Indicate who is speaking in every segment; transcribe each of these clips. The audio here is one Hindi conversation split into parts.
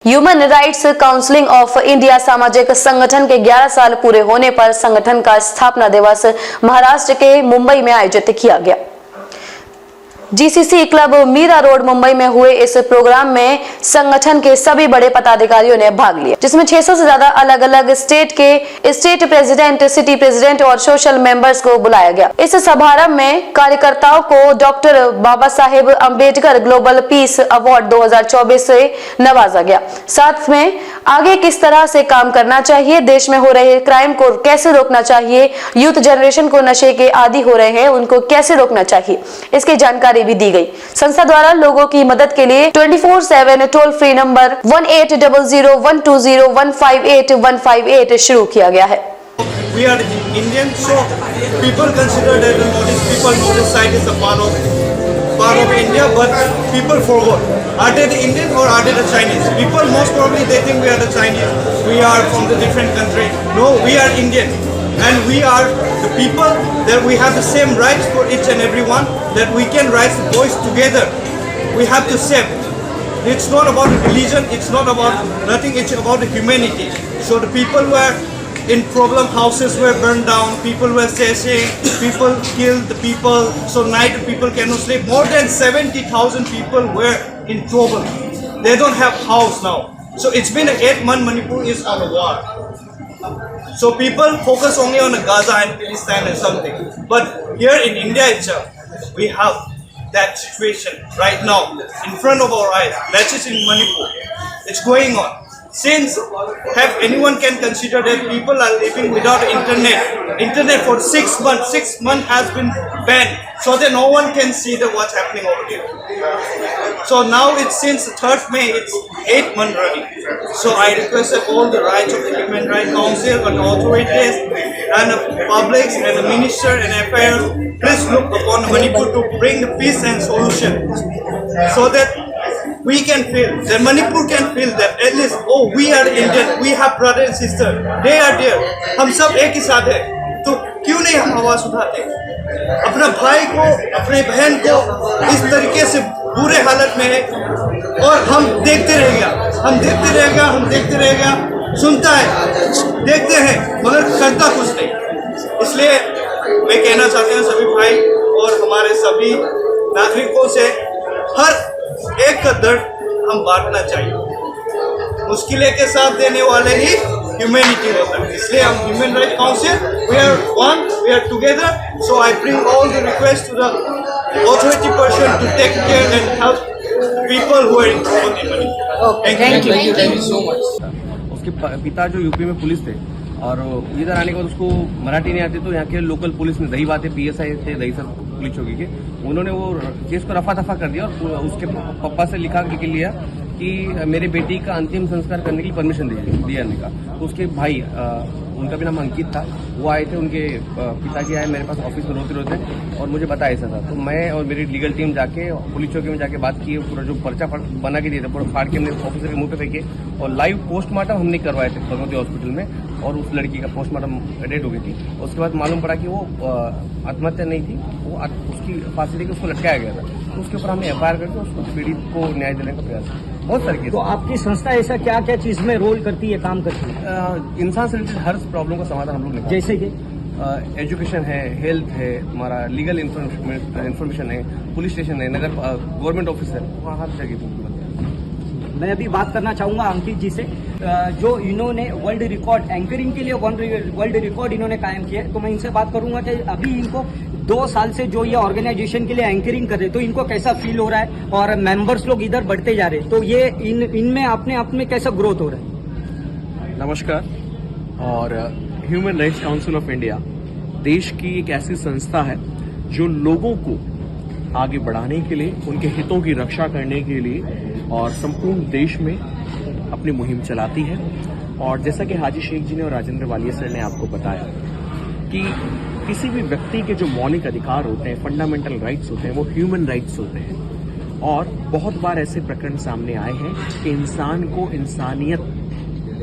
Speaker 1: Human rights council of India सामाजिक संगठन के 11 साल पूरे होने पर संगठन का स्थापना दिवस महाराष्ट्र के मुंबई में आयोजित किया गया। GCC club Mira Road Mumbai में हुए इस प्रोग्राम में संगठन के सभी बड़े पदाधिकारियों ने भाग लिया, जिसमें 600 से ज्यादा अलग अलग स्टेट के स्टेट प्रेसिडेंट, सिटी प्रेसिडेंट और सोशल मेंबर्स को बुलाया गया। इस समारोह में कार्यकर्ताओं को doctor Baba Saheb Ambedkar global peace award 2024 से नवाजा गया। साथ में आगे किस तरह से काम करना चाहिए, देश में हो रहे क्राइम को कैसे रोकना चाहिए, यूथ जनरेशन को नशे के आदी हो रहे हैं उनको कैसे रोकना चाहिए, इसकी जानकारी भी दी गई। संस्था द्वारा लोगों की मदद के लिए 24/7 टोल फ्री नंबर 1800-120-158-158 शुरू किया गया है।
Speaker 2: We are Indian, so people consider that Northeast side is a part of India, but people forgot. Are they the Indian or are they the Chinese? People most probably they think we are the Chinese. We are from the different country. No, we are Indian, and we are the people that we have the same rights for each and every one. That we can rise the voice together. We have to save. It's not about religion. It's not about nothing. It's about the humanity. So the people were in problem houses were burned down, people were chasing, people killed the people, so night people cannot sleep. More than 70,000 people were in trouble. They don't have house now. So it's been 8 months Manipur is on a war. So people focus only on Gaza and Palestine and something. But here in India itself, we have that situation right now in front of our eyes. That is in Manipur. It's going on. Since have anyone can consider that people are living without internet for 6 months. 6 months has been banned, so that no one can see that what's happening over there. So now it's since 3rd May, it's 8 months running. So I requested all the rights of the Human Rights Council and authorities and the publics and the minister and affairs, please look upon Manipur to bring the peace and solution, so that we can feel that Manipur can feel that at least, oh, we are Indian, we have brother and sister, they are there, हम सब एक ही साथ हैं, तो क्यों नहीं हम आवाज उठाते? अपना भाई को, अपने बहन को इस तरीके से बुरे हालत में है और हम देखते रहेगा, सुनता है, देखते हैं मगर करता कुछ नहीं। इसलिए मैं कहना चाहते हैं सभी भाई और हमारे सभी नागरिकों से, हर एक का दर्द हम बांटना चाहिए। मुश्किलें के साथ देने वाले ही ह्यूमैनिटी होता है। इसलिए हम human right council, we are one, we are together. So I bring all the request to the authority person to take care and help people who are in trouble in money. Thank you so much.
Speaker 3: उसके पिता जो यूपी में पुलिस थे और इधर आने के बाद उसको मराठी नहीं आती, तो यहाँ के लोकल पुलिस ने दही बातें PSI थे, दही सर पुलिस चौकी के, उन्होंने वो केस को रफा दफा कर दिया और उसके पापा से लिखा लिया कि मेरे बेटी का अंतिम संस्कार करने की परमिशन दिया ने का। तो उसके भाई, उनका भी नाम अंकित था, वो आए थे, उनके पिताजी आए मेरे पास ऑफिस में रोते और मुझे बताया ऐसा था। तो मैं और मेरी लीगल टीम जाके पुलिस चौकी में जाके बात की, पूरा जो पर्चा बना के दिया था पूरा फाड़ के हमने ऑफिसर के मुंह पे फेंके और लाइव पोस्टमार्टम हमने करवाए थे भगवती हॉस्पिटल में, और उस लड़की का पोस्टमार्टम डेट हो गई थी। उसके बाद मालूम पड़ा कि वो आत्महत्या नहीं थी, वो उसकी फांसी देकर उसको लटकाया गया था। तो उसके ऊपर हमने FIR करके उसको पीड़ित को न्याय देने का प्रयास, बहुत सारे केस।
Speaker 4: तो आपकी संस्था ऐसा क्या क्या चीज में रोल करती है, काम करती है?
Speaker 3: इंसान से रिलेटेड हर प्रॉब्लम का समाधान हम लोग निकालते हैं।
Speaker 4: जैसे कि
Speaker 3: एजुकेशन है, हेल्थ है, हमारा लीगल इन्फॉर्मेशन है, पुलिस स्टेशन है, नगर गवर्नमेंट ऑफिस है, वहाँ हर जगह।
Speaker 4: मैं अभी बात करना चाहूंगा अंकित जी से, जो इन्होंने वर्ल्ड रिकॉर्ड एंकरिंग के लिए वर्ल्ड रिकॉर्ड इन्होंने कायम किया है। तो मैं इनसे बात करूंगा कि अभी इनको 2 साल से जो ये ऑर्गेनाइजेशन के लिए एंकरिंग कर रहे, तो इनको कैसा फील हो रहा है और मेंबर्स लोग इधर बढ़ते जा रहे, तो ये इनमें अपने आप में कैसा ग्रोथ हो रहा है?
Speaker 5: नमस्कार। और human rights council of India देश की एक ऐसी संस्था है जो लोगों को आगे बढ़ाने के लिए, उनके हितों की रक्षा करने के लिए और संपूर्ण देश में अपनी मुहिम चलाती है। और जैसा कि हाजी शेख जी ने और राजेंद्र वालिया सर ने आपको बताया कि किसी भी व्यक्ति के जो मौलिक अधिकार होते हैं, फंडामेंटल राइट्स होते हैं, वो ह्यूमन राइट्स होते हैं। और बहुत बार ऐसे प्रकरण सामने आए हैं कि इंसान को इंसानियत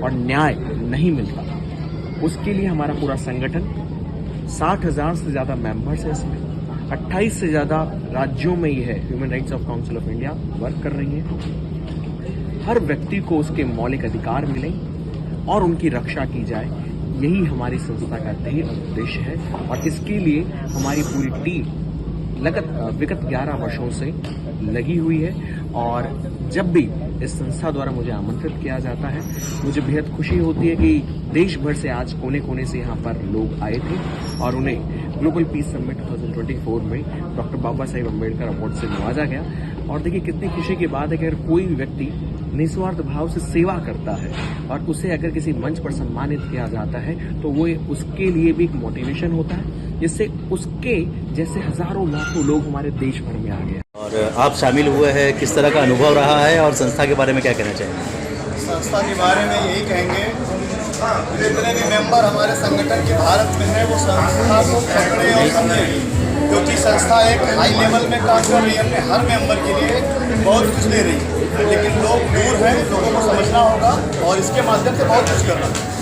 Speaker 5: और न्याय नहीं मिलता। उसके लिए हमारा पूरा संगठन, 60,000 से ज़्यादा मेंबर्स हैं इसमें, 28 से ज़्यादा राज्यों में ये है human rights of council of India work कर रही है। हर व्यक्ति को उसके मौलिक अधिकार मिलें और उनकी रक्षा की जाए। यही हमारी संस्था का ध्येय और उद्देश्य है और इसके लिए हमारी पूरी टीम विगत 11 वर्षों से लगी हुई है। और जब भी इस संस्था द्वारा मुझे आमंत्रित किया जाता है, मुझे बेहद खुशी होती है कि देश भर से आज कोने कोने से यहाँ पर लोग आए थे और उन्हें ग्लोबल पीस समिट 2024 में डॉक्टर बाबा साहेब अम्बेडकर अवार्ड से नवाजा गया। और देखिए कितनी खुशी की बात है कि अगर कोई भी व्यक्ति निस्वार्थ भाव से सेवा करता है और उसे अगर किसी मंच पर सम्मानित किया जाता है तो वो उसके लिए भी एक मोटिवेशन होता है, जिससे उसके जैसे हजारों लाखों लोग हमारे देश भर में आ गए।
Speaker 6: और आप शामिल हुए हैं, किस तरह का अनुभव रहा है और संस्था के बारे में क्या कहना चाहेंगे?
Speaker 7: संस्था के बारे में यही कहेंगे, जितने भी मेंबर हमारे संगठन के भारत में है वो संस्था को पकड़े और समझें, क्योंकि संस्था एक हाई लेवल में काम कर रही है, अपने हर मेंबर के लिए बहुत कुछ दे रही है, लेकिन लोग दूर हैं, लोगों को समझना होगा और इसके माध्यम से बहुत कुछ करना है।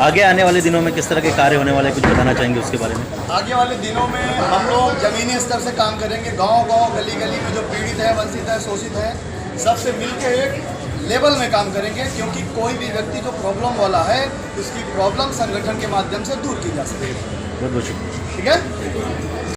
Speaker 6: आगे आने वाले दिनों में किस तरह के कार्य होने वाले, कुछ बताना चाहेंगे उसके बारे में?
Speaker 7: आगे वाले दिनों में हम लोग जमीनी स्तर से काम करेंगे, गांव-गांव, गली-गली में जो पीड़ित है, वंचित है, शोषित है, सबसे मिलकर एक लेवल में काम करेंगे, क्योंकि कोई भी व्यक्ति जो प्रॉब्लम वाला है उसकी प्रॉब्लम संगठन के माध्यम से दूर की जा सके।
Speaker 6: बहुत बहुत शुक्रिया।
Speaker 7: ठीक है।